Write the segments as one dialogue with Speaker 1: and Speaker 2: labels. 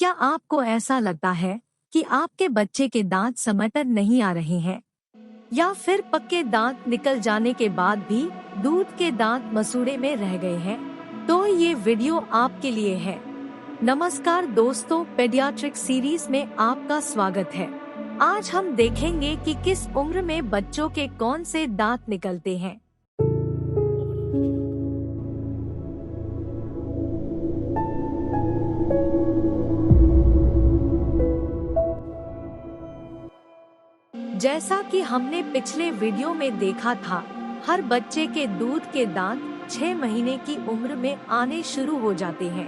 Speaker 1: क्या आपको ऐसा लगता है कि आपके बच्चे के दांत समटन नहीं आ रहे हैं, या फिर पक्के दांत निकल जाने के बाद भी दूध के दांत मसूड़े में रह गए हैं? तो ये वीडियो आपके लिए है। नमस्कार दोस्तों, पेडियाट्रिक सीरीज में आपका स्वागत है। आज हम देखेंगे कि किस उम्र में बच्चों के कौन से दांत निकलते हैं। जैसा कि हमने पिछले वीडियो में देखा था, हर बच्चे के दूध के दांत 6 महीने की उम्र में आने शुरू हो जाते हैं।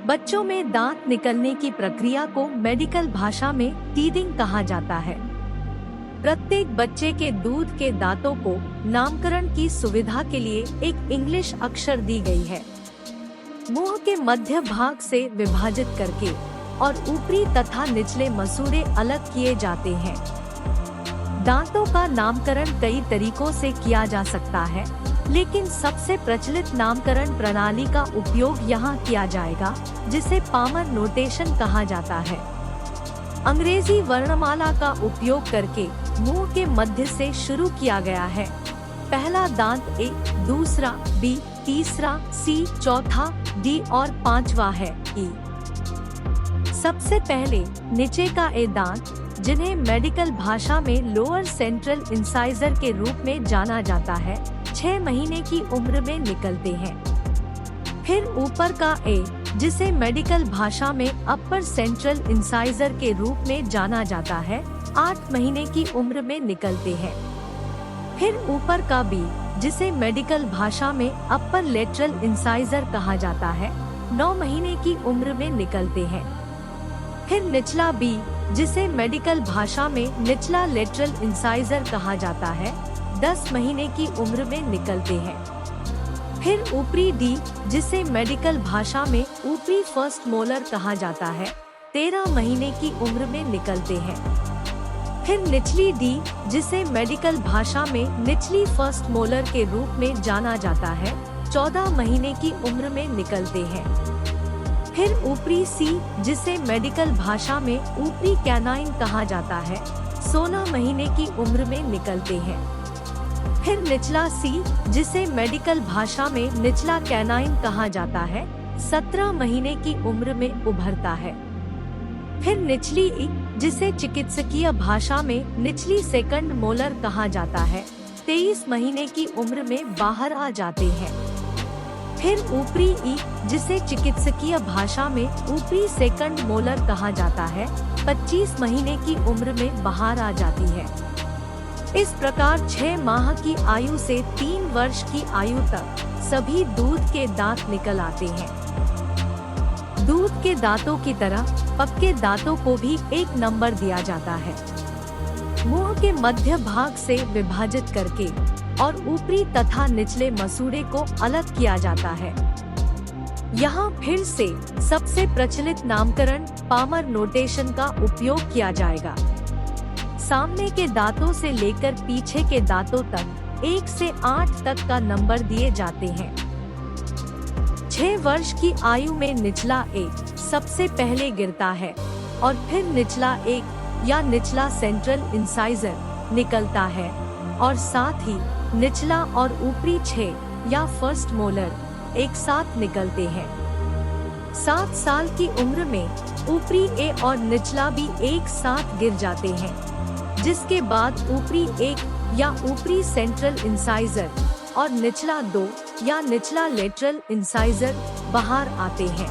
Speaker 1: बच्चों में दांत निकलने की प्रक्रिया को मेडिकल भाषा में टीथिंग कहा जाता है। प्रत्येक बच्चे के दूध के दांतों को नामकरण की सुविधा के लिए एक इंग्लिश अक्षर दी गई है। मुंह के मध्य भाग से विभाजित करके और ऊपरी तथा निचले मसूड़े अलग किए जाते हैं। दांतों का नामकरण कई तरीकों से किया जा सकता है, लेकिन सबसे प्रचलित नामकरण प्रणाली का उपयोग यहाँ किया जाएगा, जिसे पामर नोटेशन कहा जाता है। अंग्रेजी वर्णमाला का उपयोग करके मुंह के मध्य से शुरू किया गया है। पहला दांत ए, दूसरा बी, तीसरा सी, चौथा डी और पांचवा है ई। सबसे पहले नीचे का ए दांत, जिन्हें मेडिकल भाषा में लोअर सेंट्रल इंसाइजर के रूप में जाना जाता है, 6 महीने की उम्र में निकलते हैं। फिर ऊपर का ए, जिसे मेडिकल भाषा में अपर सेंट्रल इंसाइजर के रूप में जाना जाता है, 8 महीने की उम्र में निकलते हैं। फिर ऊपर का बी, जिसे मेडिकल भाषा में अपर लेटरल इंसाइजर कहा जाता है, 9 महीने की उम्र में निकलते हैं। फिर निचला बी, जिसे मेडिकल भाषा में निचला लेटरल इंसाइजर कहा जाता है, 10 महीने की उम्र में निकलते हैं। फिर ऊपरी डी, जिसे मेडिकल भाषा में ऊपरी फर्स्ट मोलर कहा जाता है, 13 महीने की उम्र में निकलते हैं। फिर निचली डी, जिसे मेडिकल भाषा में निचली फर्स्ट मोलर के रूप में जाना जाता है, 14 महीने की उम्र में निकलते हैं। फिर ऊपरी सी, जिसे मेडिकल भाषा में ऊपरी कैनाइन कहा जाता है, 16 महीने की उम्र में निकलते हैं। फिर निचला सी, जिसे मेडिकल भाषा में निचला कैनाइन कहा जाता है, 17 महीने की उम्र में उभरता है। फिर निचली ई, जिसे चिकित्सकीय भाषा में निचली सेकंड मोलर कहा जाता है, 23 महीने की उम्र में बाहर आ जाते हैं। फिर ऊपरी ई, जिसे चिकित्सकीय भाषा में ऊपरी सेकंड मोलर कहा जाता है, 25 महीने की उम्र में बाहर आ जाती है। इस प्रकार 6 माह की आयु से 3 वर्ष की आयु तक सभी दूध के दांत निकल आते हैं। दूध के दांतों की तरह पक्के दांतों को भी एक नंबर दिया जाता है। मुंह के मध्य भाग से विभाजित करके और ऊपरी तथा निचले मसूड़े को अलग किया जाता है। यहाँ फिर से सबसे प्रचलित नामकरण पामर नोटेशन का उपयोग किया जाएगा। सामने के दांतों से लेकर पीछे के दांतों तक 1 से 8 तक का नंबर दिए जाते हैं। 6 वर्ष की आयु में निचला एक सबसे पहले गिरता है और फिर निचला एक या निचला सेंट्रल इंसाइजर निकलता है, और साथ ही निचला और ऊपरी 6 या फर्स्ट मोलर एक साथ निकलते हैं। 7 साल की उम्र में ऊपरी ए और निचला बी एक साथ गिर जाते हैं, जिसके बाद ऊपरी 1 या ऊपरी सेंट्रल इंसाइजर और निचला 2 या निचला लेटरल इंसाइजर बाहर आते हैं।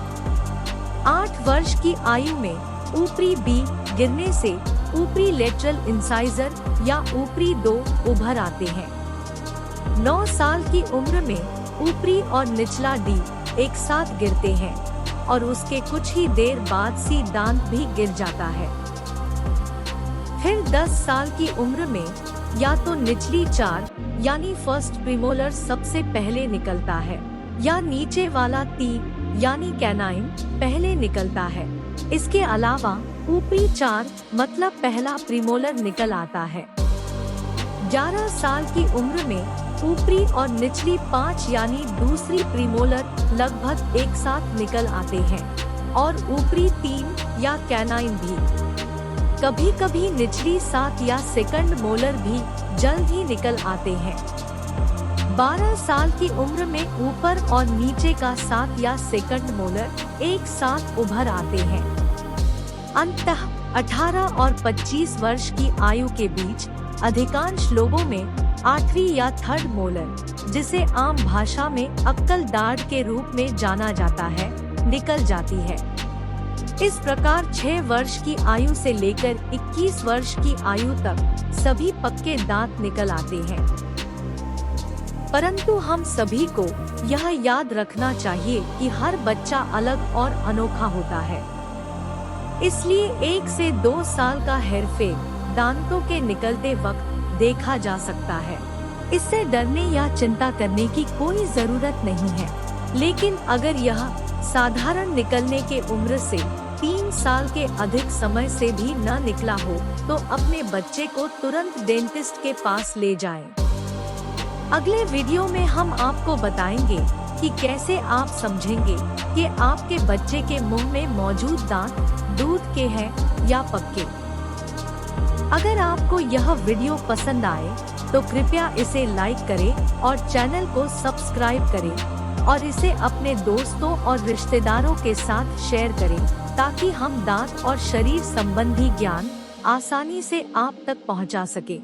Speaker 1: 8 वर्ष की आयु में ऊपरी बी गिरने से ऊपरी लेटरल इंसाइजर या ऊपरी 2 उभर आते हैं। 9 साल की उम्र में ऊपरी और निचला डी एक साथ गिरते हैं और उसके कुछ ही देर बाद सी दांत भी गिर जाता है। फिर 10 साल की उम्र में या तो निचली 4 यानी फर्स्ट प्रीमोलर सबसे पहले निकलता है, या नीचे वाला 3 यानी कैनाइन पहले निकलता है। इसके अलावा ऊपरी 4 मतलब पहला प्रीमोलर निकल आता है। 11 साल की उम्र में ऊपरी और निचली 5 यानी दूसरी प्रीमोलर लगभग एक साथ निकल आते हैं। और ऊपरी 3 या कैनाइन भी। कभी कभी निचली 7 या सेकंड मोलर भी जल्द ही निकल आते हैं। 12 साल की उम्र में ऊपर और नीचे का 7 या सेकंड मोलर एक साथ उभर आते हैं। अंततः 18 और 25 वर्ष की आयु के बीच अधिकांश लोगों में 8वीं या थर्ड मोलर, जिसे आम भाषा में अक्कल दाढ़ के रूप में जाना जाता है, निकल जाती है। इस प्रकार 6 वर्ष की आयु से लेकर 21 वर्ष की आयु तक सभी पक्के दांत निकल आते हैं। परंतु हम सभी को यह याद रखना चाहिए कि हर बच्चा अलग और अनोखा होता है। इसलिए 1 से 2 साल का हेरफेर दांतों के निकलते वक्त देखा जा सकता है। इससे डरने या चिंता करने की कोई जरूरत नहीं है। लेकिन अगर यह साधारण निकलने के उम्र से 3 साल के अधिक समय से भी न निकला हो तो अपने बच्चे को तुरंत डेंटिस्ट के पास ले जाएं। अगले वीडियो में हम आपको बताएंगे कि कैसे आप समझेंगे कि आपके बच्चे के मुंह में मौजूद दांत दूध के हैं या पक्के। अगर आपको यह वीडियो पसंद आए तो कृपया इसे लाइक करें और चैनल को सब्सक्राइब करें और इसे अपने दोस्तों और रिश्तेदारों के साथ शेयर करें ताकि हम दांत और शरीर संबंधी ज्ञान आसानी से आप तक पहुंचा सके।